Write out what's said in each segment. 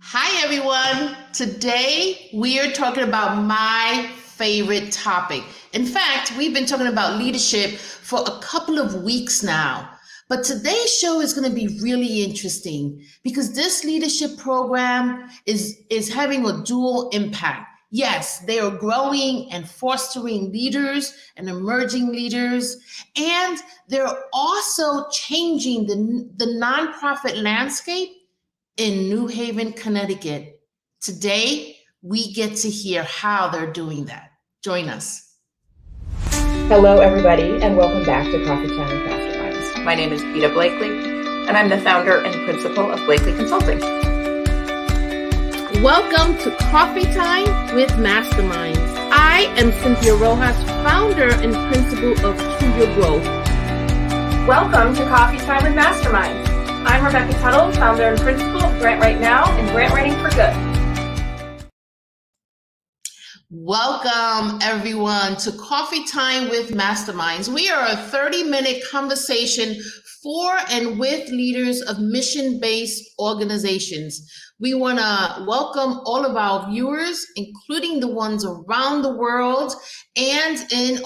Hi, everyone. Today we are talking about my favorite topic. In fact, we've been talking about leadership for a couple of weeks now. But today's show is going to be really interesting because this leadership program is having a dual impact. Yes, they are growing and fostering leaders and emerging leaders, and they're also changing the nonprofit landscape in New Haven, Connecticut. Today, we get to hear how they're doing that. Join us. Hello, everybody, and welcome back to Coffee Time with Masterminds. My name is Peta Blakely, and I'm the founder and principal of Blakely Consulting. Welcome to Coffee Time with Masterminds. I am Cynthia Rojas, founder and principal of To Your Growth. Welcome to Coffee Time with Masterminds. I'm Rebecca Tuttle, founder and principal of Grant Right Now and Grant Writing for Good. Welcome, everyone, to Coffee Time with Masterminds. We are a 30-minute conversation for and with leaders of mission-based organizations. We want to welcome all of our viewers, including the ones around the world and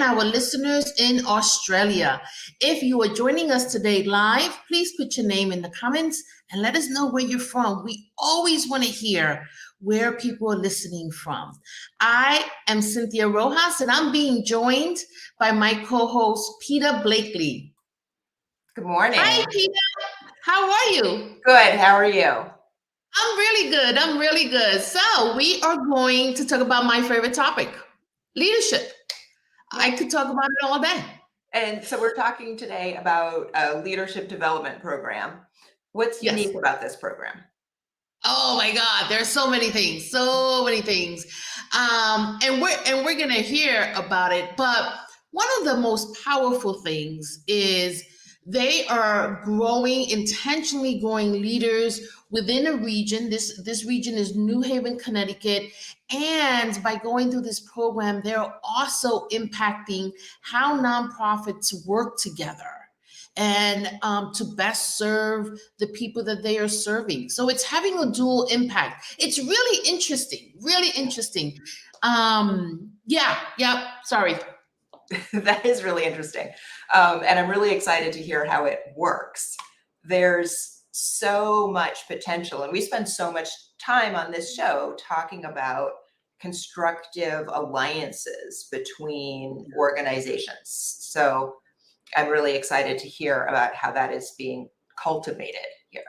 our listeners in Australia. If you are joining us today live, please put your name in the comments and let us know where you're from. We always want to hear where people are listening from. I am Cynthia Rojas, and I'm being joined by my co-host, Peta Blakely. Good morning. Hi, Peta. How are you? Good. How are you? I'm really good. I'm really good. So we are going to talk about my favorite topic, leadership. I could talk about it all day. And so we're talking today about a leadership development program. What's unique about this program? Oh my God, there's so many things, and we're gonna hear about it. But one of the most powerful things is they are intentionally growing leaders within a region. This region is New Haven, Connecticut. And by going through this program, they're also impacting how nonprofits work together and to best serve the people that they are serving. So it's having a dual impact. It's really interesting, really interesting. Sorry. That is really interesting. And I'm really excited to hear how it works. There's so much potential, and we spend so much time on this show talking about constructive alliances between organizations. So I'm really excited to hear about how that is being cultivated here.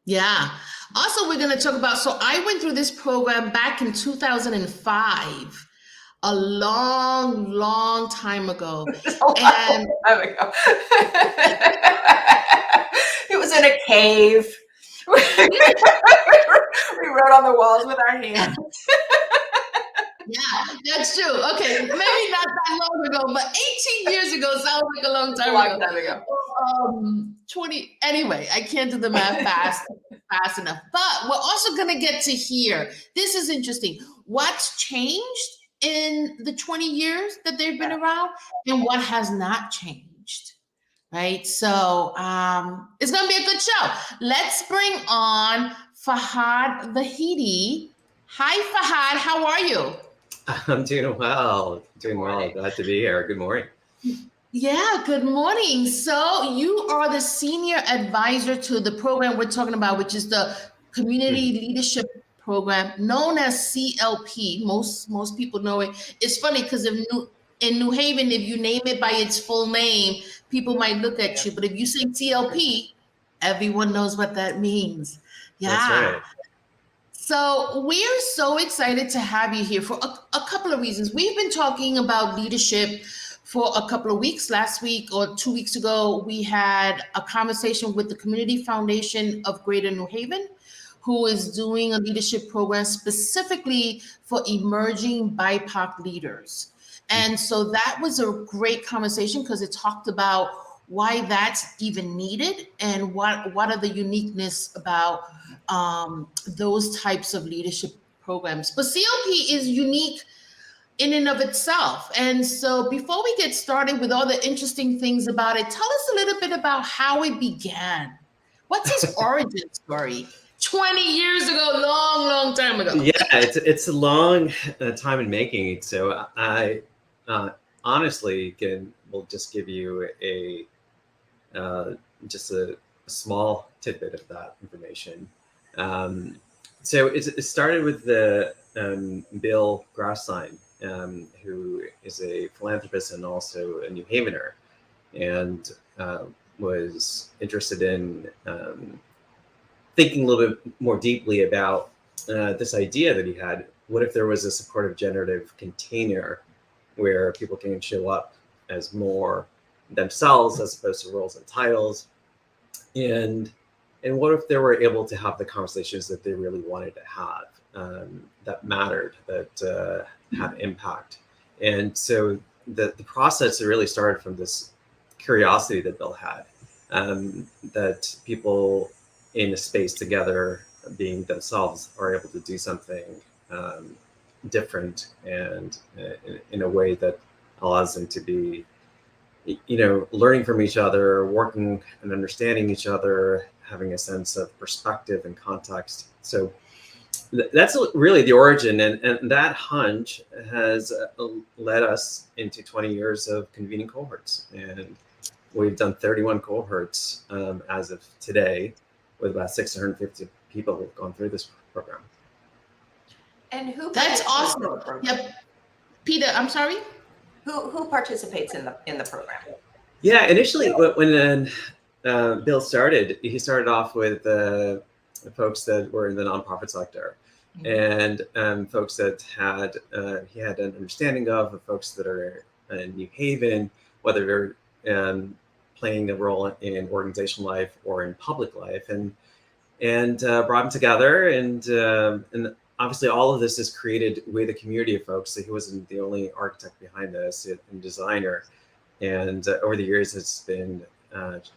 Yeah. Also, we're going to talk about, so I went through this program back in 2005. A long time ago. It was in a cave. We wrote on the walls with our hands. Yeah, that's true. Okay, maybe not that long ago, but 18 years ago sounds like a long time ago. 20. Anyway, I can't do the math fast enough. But we're also going to get to hear. This is interesting. What's changed in the 20 years that they've been around, and what has not changed, right? So it's going to be a good show. Let's bring on Fahad Vahidi. Hi, Fahad. How are you? I'm doing well. Glad to be here. Good morning. Yeah, good morning. So you are the senior advisor to the program we're talking about, which is the Community Leadership Program, known as CLP. Most people know it. It's funny because in New Haven, if you name it by its full name, people might look at you. But if you say CLP, everyone knows what that means. Yeah. That's right. So we're so excited to have you here for a couple of reasons. We've been talking about leadership for a couple of weeks. Last week or 2 weeks ago, we had a conversation with the Community Foundation of Greater New Haven, who is doing a leadership program specifically for emerging BIPOC leaders. And so that was a great conversation because it talked about why that's even needed and what are the uniqueness about those types of leadership programs. But CLP is unique in and of itself. And so before we get started with all the interesting things about it, tell us a little bit about how it began. What's his origin story? 20 years ago, long time ago. Yeah, it's a long time in making. So I honestly will just give you a just a small tidbit of that information. Um, so it started with the Bill Grassline, who is a philanthropist and also a New Havener, and was interested in thinking a little bit more deeply about this idea that he had. What if there was a supportive generative container where people can show up as more themselves as opposed to roles and titles? And what if they were able to have the conversations that they really wanted to have, that mattered, that had impact? And so the process really started from this curiosity that Bill had, that people in a space together, being themselves, are able to do something different and in a way that allows them to be, learning from each other, working and understanding each other, having a sense of perspective and context. So that's really the origin, and that hunch has led us into 20 years of convening cohorts, and we've done 31 cohorts as of today, with about 650 people who've gone through this program. And who? That's awesome. Yep. Peter, I'm sorry. Who participates in the program? Yeah, initially when Bill started, he started off with folks that were in the nonprofit sector, and folks that he had an understanding of folks that are in New Haven, whether they're playing a role in organizational life or in public life, and brought them together, and obviously all of this is created with a community of folks. So he wasn't the only architect behind this and designer, and over the years it's been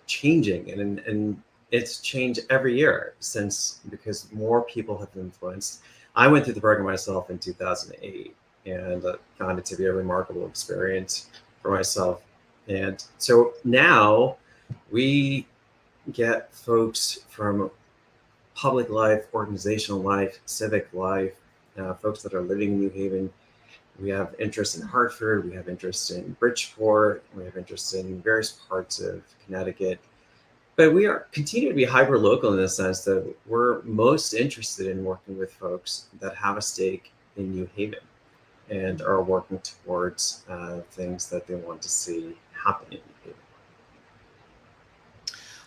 changing, and it's changed every year since, because more people have been influenced. I went through the program myself in 2008 and found it to be a remarkable experience for myself. And so now we get folks from public life, organizational life, civic life, folks that are living in New Haven. We have interest in Hartford, we have interest in Bridgeport, we have interest in various parts of Connecticut. But we continue to be hyper local in the sense that we're most interested in working with folks that have a stake in New Haven and are working towards things that they want to see happen in New Haven.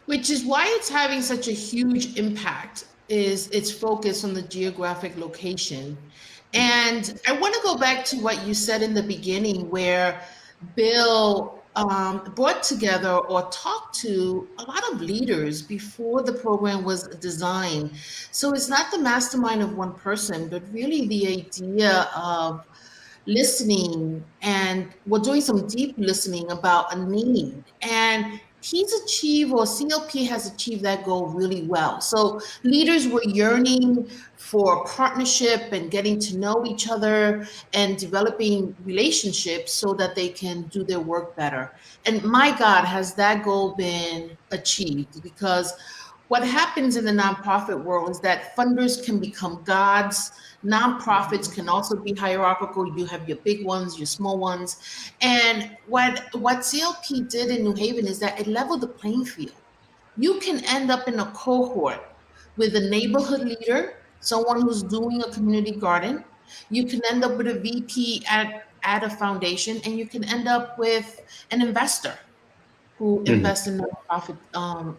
Which is why it's having such a huge impact, is its focus on the geographic location. And I want to go back to what you said in the beginning, where Bill brought together or talked to a lot of leaders before the program was designed. So it's not the mastermind of one person, but really the idea of listening, and we're doing some deep listening about a need. And he's achieved, or CLP has achieved that goal really well. So leaders were yearning for partnership and getting to know each other and developing relationships so that they can do their work better. And my God, has that goal been achieved? Because what happens in the nonprofit world is that funders can become gods. Nonprofits can also be hierarchical. You have your big ones, your small ones. And what CLP did in New Haven is that it leveled the playing field. You can end up in a cohort with a neighborhood leader, someone who's doing a community garden. You can end up with a VP at a foundation, and you can end up with an investor who invest in nonprofit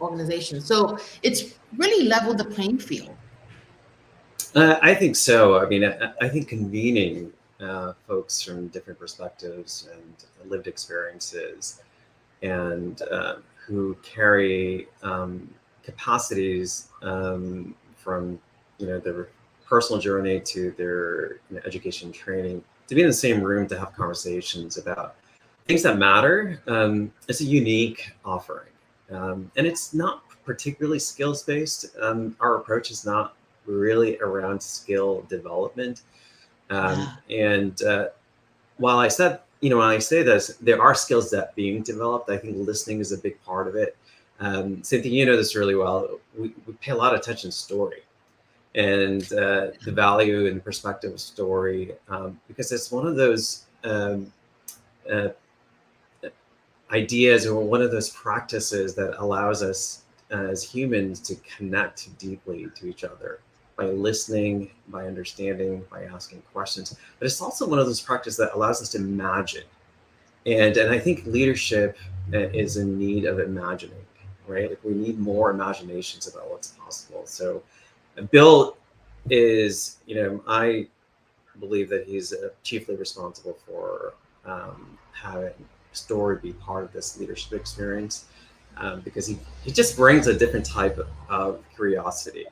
organizations. So it's really leveled the playing field. I think so. I mean, I think convening folks from different perspectives and lived experiences, and who carry capacities from their personal journey to their education and training, to be in the same room to have conversations about things that matter. It's a unique offering, and it's not particularly skills based. Our approach is not really around skill development. And while I said, when I say this, there are skills that being developed. I think listening is a big part of it. Cynthia, you know this really well. We pay a lot of attention to story. and the value and perspective of story, because it's one of those uh, ideas or one of those practices that allows us as humans to connect deeply to each other by listening, by understanding, by asking questions. But it's also one of those practices that allows us to imagine. And I think leadership is in need of imagining, right? Like we need more imaginations about what's possible. So Bill is, I believe that he's chiefly responsible for having story be part of this leadership experience, because he just brings a different type of curiosity.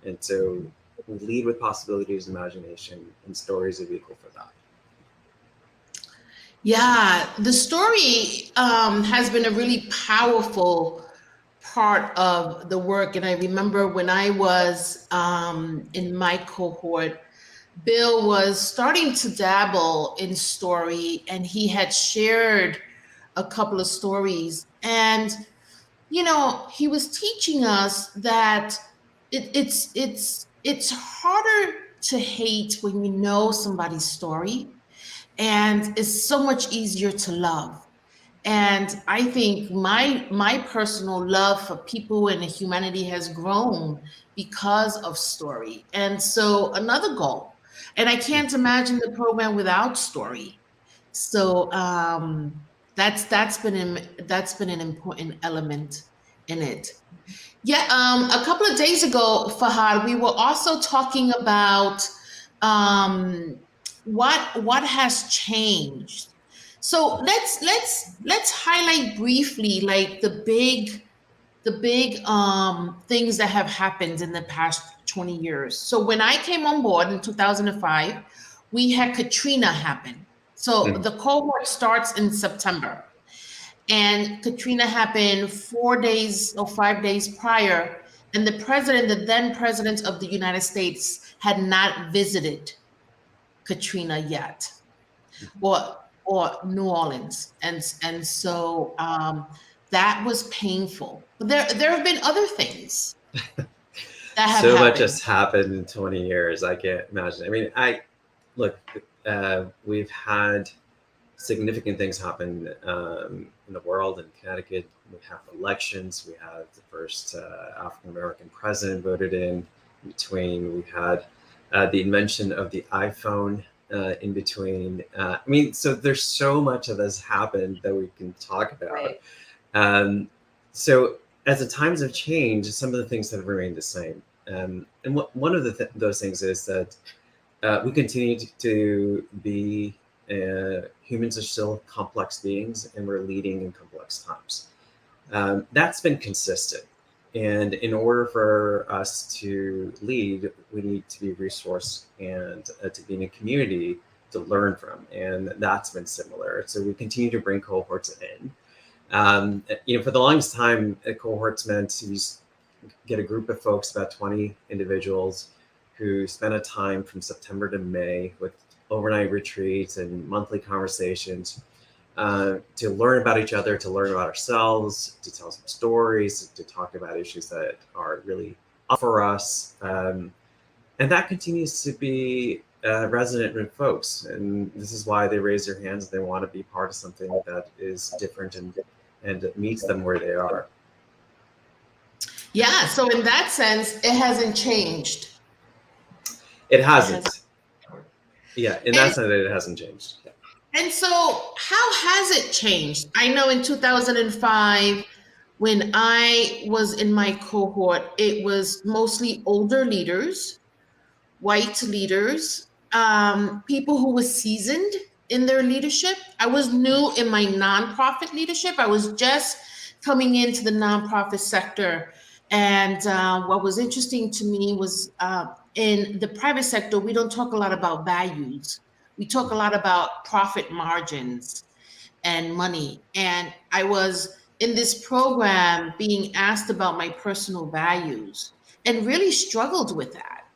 And so we lead with possibilities, imagination, and stories are equal for that. Yeah, the story has been a really powerful part of the work. And I remember when I was in my cohort, Bill was starting to dabble in story, and he had shared a couple of stories. And, he was teaching us that it's harder to hate when you know somebody's story, and it's so much easier to love. And I think my personal love for people and humanity has grown because of story. And so another goal, and I can't imagine the program without story. So that's been an important element in it. Yeah, a couple of days ago, Fahad, we were also talking about um, what has changed. So let's highlight briefly like the big things that have happened in the past 20 years. So when I came on board in 2005, we had Katrina happen. So the cohort starts in September. And Katrina happened 4 days or 5 days prior. And the then president of the United States, had not visited Katrina yet, or New Orleans. And so that was painful. But there have been other things that have So happened. much has happened in 20 years. I can't imagine. I mean, look, we've had significant things happen in the world. In Connecticut, we have elections. We had the first African-American president voted in between. We had the invention of the iPhone in between. I mean, so there's so much that has happened that we can talk about. Right. So as the times have changed, some of the things have remained the same. And one of those things is that we continue to be humans are still complex beings, and we're leading in complex times. That's been consistent. And in order for us to lead, we need to be resourced and to be in a community to learn from. And that's been similar. So we continue to bring cohorts in. For the longest time, cohorts meant you get a group of folks, about 20 individuals, who spend a time from September to May with overnight retreats and monthly conversations to learn about each other, to learn about ourselves, to tell some stories, to talk about issues that are really up for us. And that continues to be resonant with folks. And this is why they raise their hands. They want to be part of something that is different and meets them where they are. Yeah, so in that sense, it hasn't changed. It hasn't. Yeah, in that sense, it hasn't changed. Yeah. And so how has it changed? I know in 2005, when I was in my cohort, it was mostly older leaders, white leaders, people who were seasoned in their leadership. I was new in my nonprofit leadership. I was just coming into the nonprofit sector. And what was interesting to me was in the private sector, we don't talk a lot about values. We talk a lot about profit margins and money. And I was in this program being asked about my personal values and really struggled with that.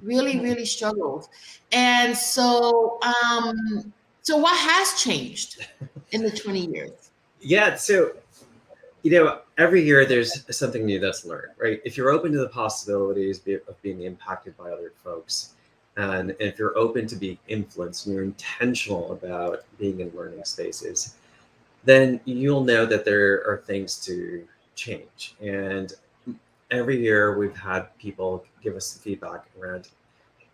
Really struggled. And so, so what has changed in the 20 years? Yeah. So, every year there's something new that's learned, right? If you're open to the possibilities of being impacted by other folks, and if you're open to being influenced and you're intentional about being in learning spaces, then you'll know that there are things to change. And every year we've had people give us feedback around,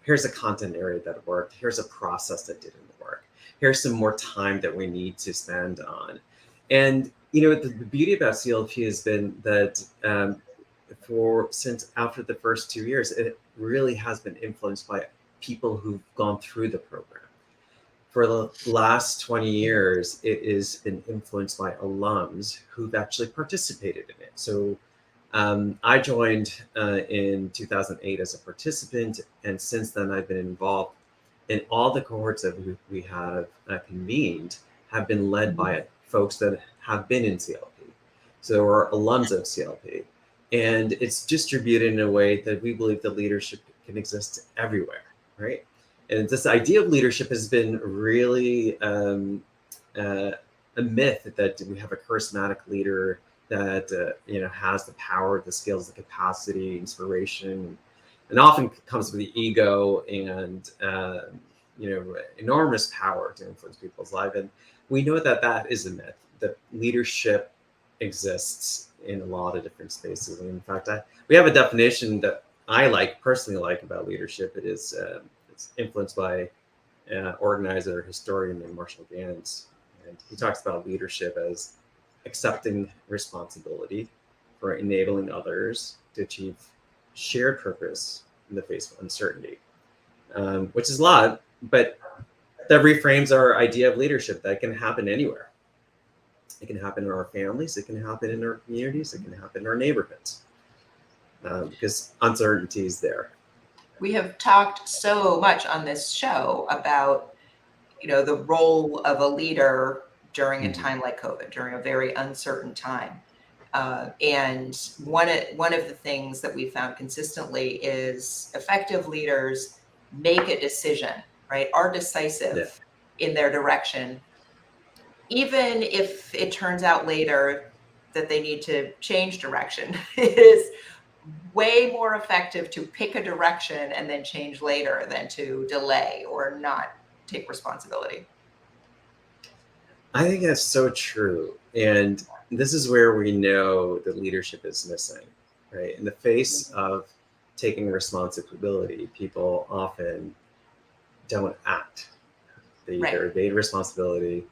here's a content area that worked, here's a process that didn't work, here's some more time that we need to spend on. And the beauty about CLP has been that since after the first 2 years, it really has been influenced by people who've gone through the program. For the last 20 years, it has been influenced by alums who've actually participated in it. So I joined in 2008 as a participant, and since then I've been involved in all the cohorts that we have convened have been led by folks that have been in CLP. So we're alums of CLP, and it's distributed in a way that we believe that leadership can exist everywhere, right? And this idea of leadership has been really a myth that we have a charismatic leader that has the power, the skills, the capacity, inspiration, and often comes with the ego and enormous power to influence people's life. And we know that that is a myth. That leadership exists in a lot of different spaces. And in fact, we have a definition that I personally like about leadership. It is it's influenced by organizer, historian named Marshall Gans, and he talks about leadership as accepting responsibility for enabling others to achieve shared purpose in the face of uncertainty, which is a lot, but that reframes our idea of leadership. That can happen anywhere. It can happen in our families, it can happen in our communities, it can happen in our neighborhoods, because uncertainty is there. We have talked so much on this show about, the role of a leader during a time like COVID, during a very uncertain time. And one of the things that we found consistently is effective leaders make a decision, right? Are decisive in their direction, even if it turns out later that they need to change direction. It is way more effective to pick a direction and then change later than to delay or not take responsibility. I think that's so true. And this is where we know that leadership is missing, right? In the face of taking responsibility, people often don't act. They either evade responsibility,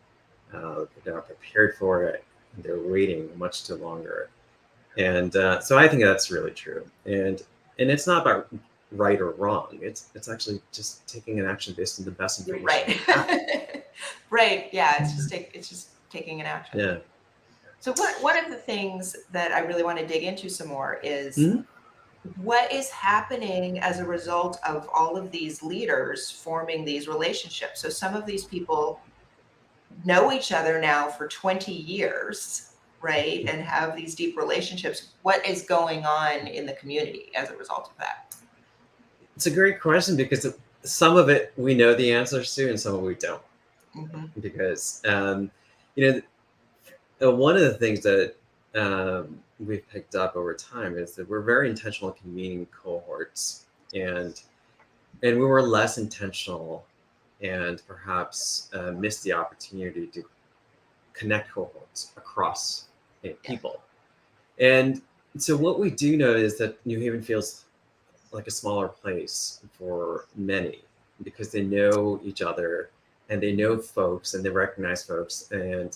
they're not prepared for it, and they're waiting much too longer. And so I think that's really true. And it's not about right or wrong. It's actually just taking an action based on the best information. Right. Right. Yeah. It's just taking an action. Yeah. So one of the things that I really want to dig into some more is what is happening as a result of all of these leaders forming these relationships. So some of these people know each other now for 20 years, right? And have these deep relationships. What is going on in the community as a result of that? It's a great question, because some of it we know the answers to and some of it we don't. Because, one of the things that we've picked up over time is that we're very intentional in convening cohorts, and we were less intentional and perhaps missed the opportunity to connect cohorts across people. And so what we do know is that New Haven feels like a smaller place for many, because they know each other and they know folks and they recognize folks, and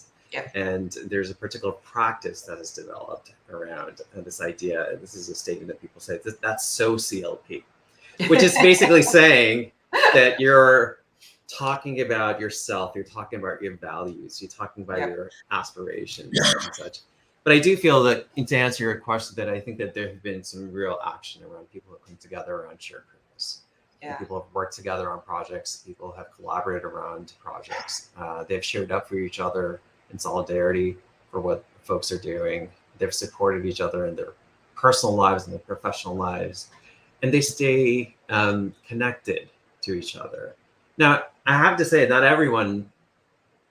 there's a particular practice that has developed around this idea. This is a statement that people say, that's so CLP, which is basically saying that you're talking about yourself, you're talking about your values, you're talking about your aspirations and such. But I do feel that, to answer your question, that I think that there have been some real action around people who come together around shared purpose. People have worked together on projects, people have collaborated around projects. They've showed up for each other in solidarity for what folks are doing. They've supported each other in their personal lives and their professional lives, and they stay connected to each other. Now, I have to say, not everyone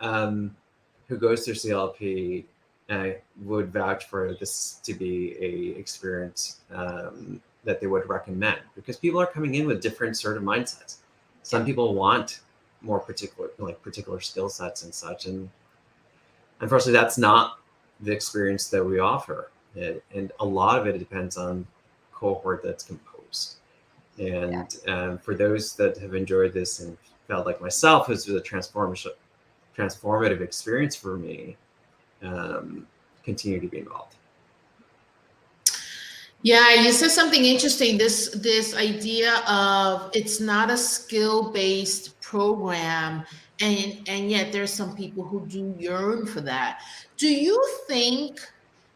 who goes through CLP would vouch for this to be a experience that they would recommend, because people are coming in with different sort of mindsets. Some people want more particular skill sets and such, and unfortunately that's not the experience that we offer. And a lot of it depends on cohort that's composed. And for those that have enjoyed this and felt like myself, this was a transformative experience for me, continue to be involved. Yeah, you said something interesting. This idea of it's not a skill-based program, and yet there's some people who do yearn for that. Do you think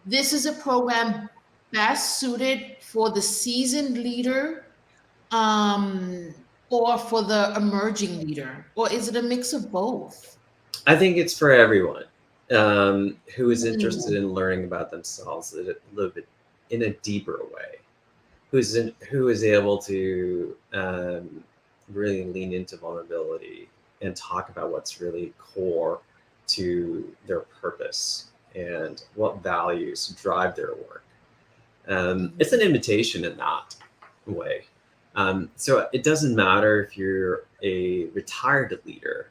this is a program best suited for the seasoned leader, or for the emerging leader, or is it a mix of both? I think it's for everyone who is interested in learning about themselves a little bit in a deeper way, who is able to really lean into vulnerability and talk about what's really core to their purpose and what values drive their work. It's an invitation in that way. So it doesn't matter if you're a retired leader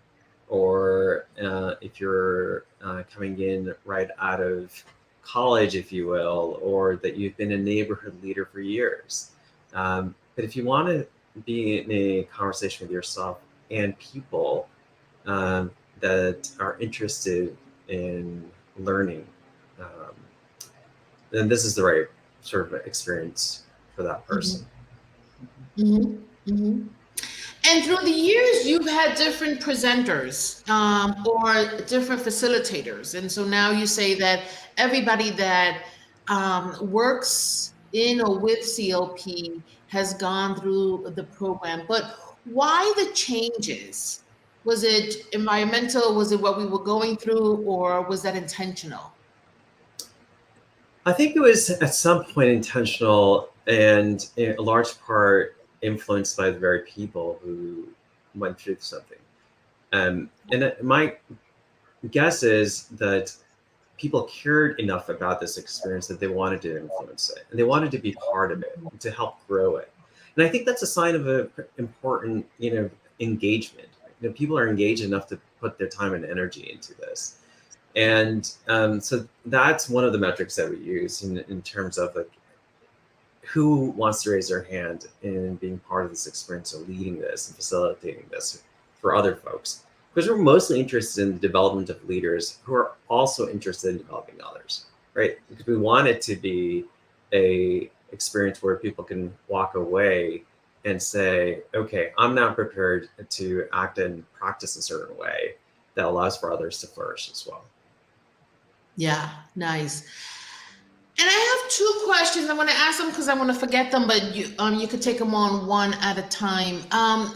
or if you're coming in right out of college, if you will, or that you've been a neighborhood leader for years. But if you want to be in a conversation with yourself and people that are interested in learning, then this is the right sort of experience for that person. And through the years, you've had different presenters or different facilitators. And so now you say that everybody that works in or with CLP has gone through the program. But why the changes? Was it environmental? Was it what we were going through? Or was that intentional? I think it was at some point intentional, and in a large part influenced by the very people who went through something. And my guess is that people cared enough about this experience that they wanted to influence it, and they wanted to be part of it, to help grow it. And I think that's a sign of an important, engagement. People are engaged enough to put their time and energy into this. And so that's one of the metrics that we use in terms of who wants to raise their hand in being part of this experience or leading this and facilitating this for other folks. Because we're mostly interested in the development of leaders who are also interested in developing others, right? Because we want it to be a experience where people can walk away and say, okay, I'm now prepared to act and practice a certain way that allows for others to flourish as well. Yeah, nice. And I have two questions. I want to ask them because I want to forget them, but you could take them on one at a time.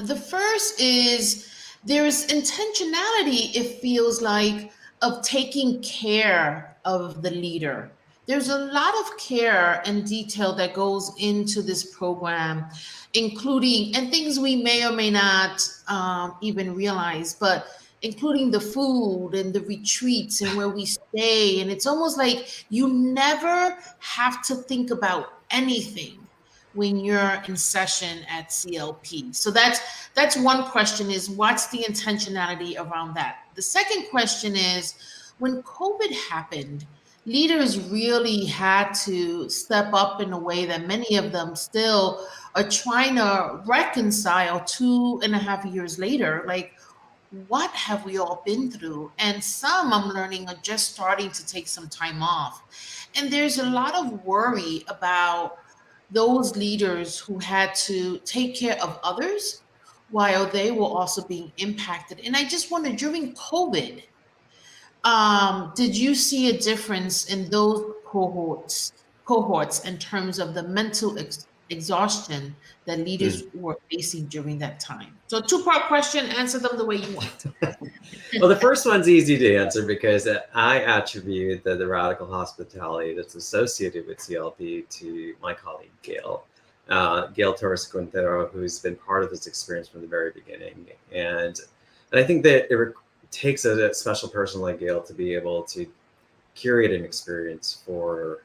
The first is there's intentionality, it feels like, of taking care of the leader. There's a lot of care and detail that goes into this program, including, and things we may or may not even realize, but including the food and the retreats and where we stay. And it's almost like you never have to think about anything when you're in session at CLP. So that's one question, is what's the intentionality around that? The second question is, when COVID happened, leaders really had to step up in a way that many of them still are trying to reconcile 2.5 years later. Like, what have we all been through? And some, I'm learning, are just starting to take some time off. And there's a lot of worry about those leaders who had to take care of others while they were also being impacted. And I just wonder, during COVID, did you see a difference in those cohorts in terms of the mental exhaustion that leaders were facing during that time? So, two-part question, answer them the way you want. Well, the first one's easy to answer because I attribute the radical hospitality that's associated with CLP to my colleague, Gail Torres Quintero, who's been part of this experience from the very beginning. And I think that it takes a special person like Gail to be able to curate an experience for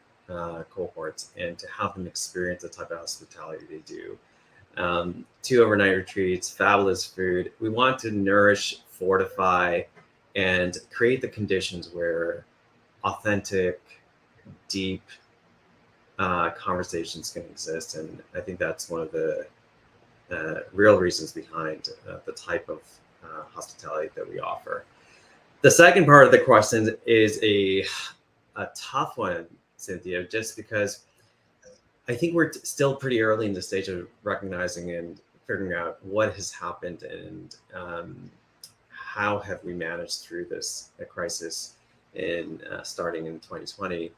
cohorts and to have them experience the type of hospitality they do. 2 overnight retreats, fabulous food. We want to nourish, fortify, and create the conditions where authentic, deep conversations can exist. And I think that's one of the real reasons behind the type of hospitality that we offer. The second part of the question is a tough one, Cynthia, just because I think we're still pretty early in the stage of recognizing and figuring out what has happened and how have we managed through this crisis in starting in 2020.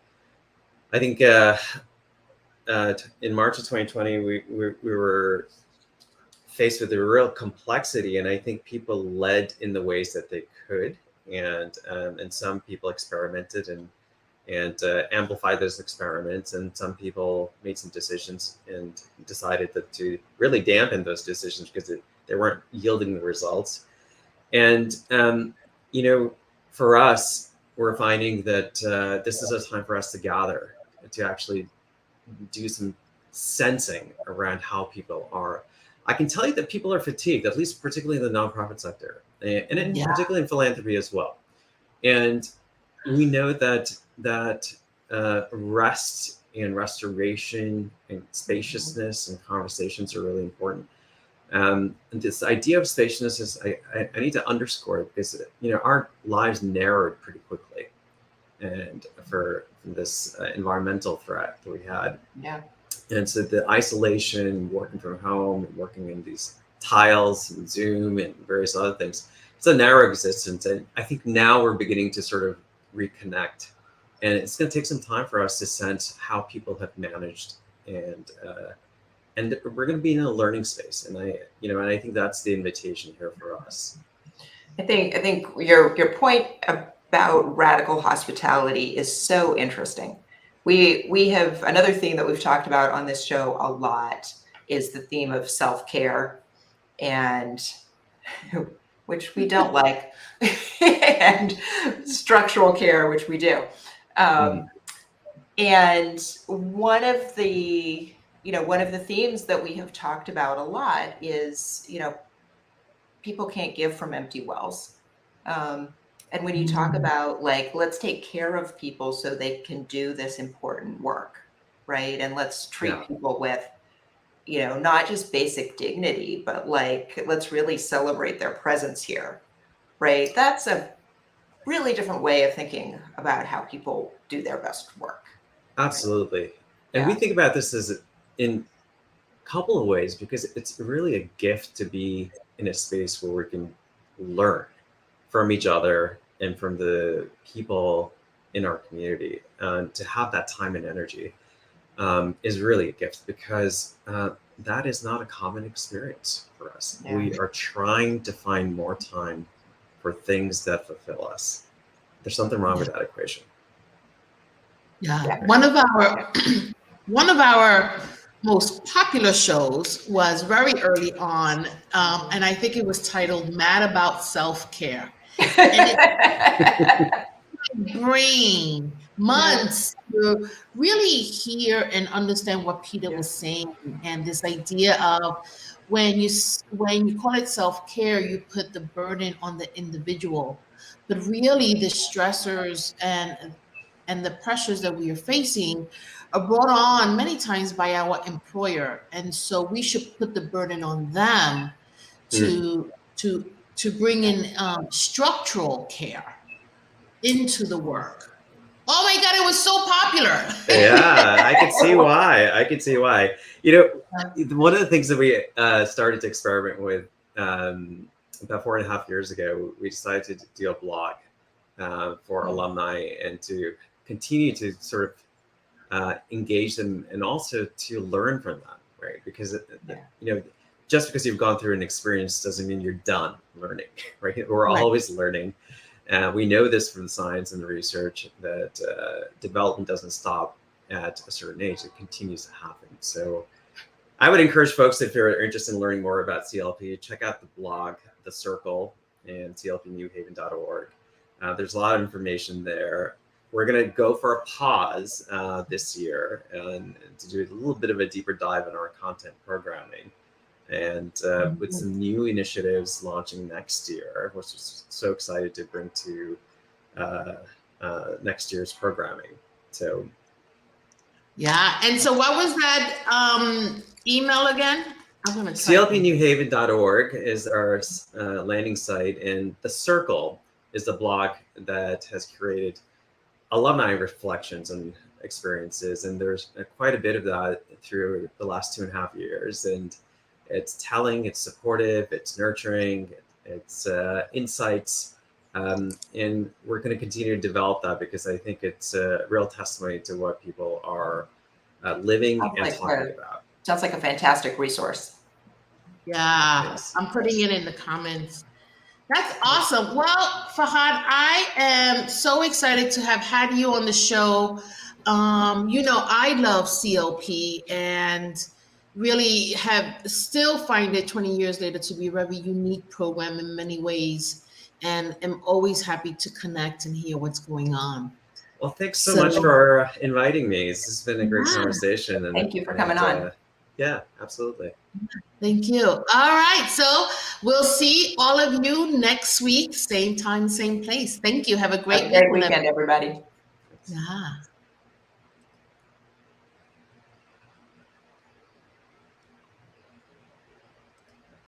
I think in March of 2020, we were faced with a real complexity, and I think people led in the ways that they could, and some people experimented and amplified those experiments, and some people made some decisions and decided to really dampen those decisions because they weren't yielding the results. And for us, we're finding that this is a time for us to gather, to actually do some sensing around how people are. I can tell you that people are fatigued, at least particularly in the nonprofit sector, and particularly in philanthropy as well. And we know that rest and restoration and spaciousness and conversations are really important. And this idea of spaciousness is, I need to underscore it because our lives narrowed pretty quickly, and for this environmental threat that we had. Yeah. And so the isolation, working from home, and working in these tiles and Zoom and various other things, it's a narrow existence. And I think now we're beginning to sort of reconnect, and it's going to take some time for us to sense how people have managed, and we're going to be in a learning space. And I think that's the invitation here for us. I think your point about radical hospitality is so interesting. We have another theme that we've talked about on this show a lot is the theme of self-care, and which we don't like, and structural care, which we do. And one of the themes that we have talked about a lot is, people can't give from empty wells. And when you talk about let's take care of people so they can do this important work, right? And let's treat people with, not just basic dignity, but let's really celebrate their presence here, right? That's a really different way of thinking about how people do their best work. Absolutely. And we think about this as in a couple of ways, because it's really a gift to be in a space where we can learn from each other and from the people in our community. To have that time and energy is really a gift, because that is not a common experience for us. Yeah. We are trying to find more time for things that fulfill us. There's something wrong with that equation. Yeah. One of our most popular shows was very early on, and I think it was titled Mad About Self-Care. And it brain months to really hear and understand what Peter was saying, and this idea of when you call it self-care, you put the burden on the individual, but really the stressors and the pressures that we are facing are brought on many times by our employer, and so we should put the burden on them to bring in structural care into the work. Oh my God, it was so popular. Yeah, I could see why. One of the things that we started to experiment with about 4.5 years ago, we decided to do a blog for alumni and to continue to sort of engage them and also to learn from them, right? Because just because you've gone through an experience doesn't mean you're done learning, right? We're always learning. We know this from the science and the research that development doesn't stop at a certain age. It continues to happen. So I would encourage folks, if you're interested in learning more about CLP, check out the blog, The Circle, and clpnewhaven.org. There's a lot of information there. we're going to go for a pause this year and to do a little bit of a deeper dive in our content programming, and with some new initiatives launching next year, which is so excited to bring to next year's programming. So Yeah. And so what was that email again? I'm going to clpnewhaven.org is our landing site, and The Circle is the blog that has created alumni reflections and experiences. And there's quite a bit of that through the last 2.5 years. And it's telling, it's supportive, it's nurturing, it's insights. And we're going to continue to develop that because I think it's a real testimony to what people are living and talking about. Sounds like a fantastic resource. Yeah, Yes. I'm putting it in the comments. That's awesome. Well, Fahad, I am so excited to have had you on the show. I love CLP and really still find it 20 years later to be a very unique program in many ways, and am always happy to connect and hear what's going on. Well, thanks so much for inviting me. This has been a great conversation. And thank you for coming on. Yeah, absolutely. Thank you. All right. So we'll see all of you next week, same time, same place. Thank you. Have a great weekend, everybody. Yeah.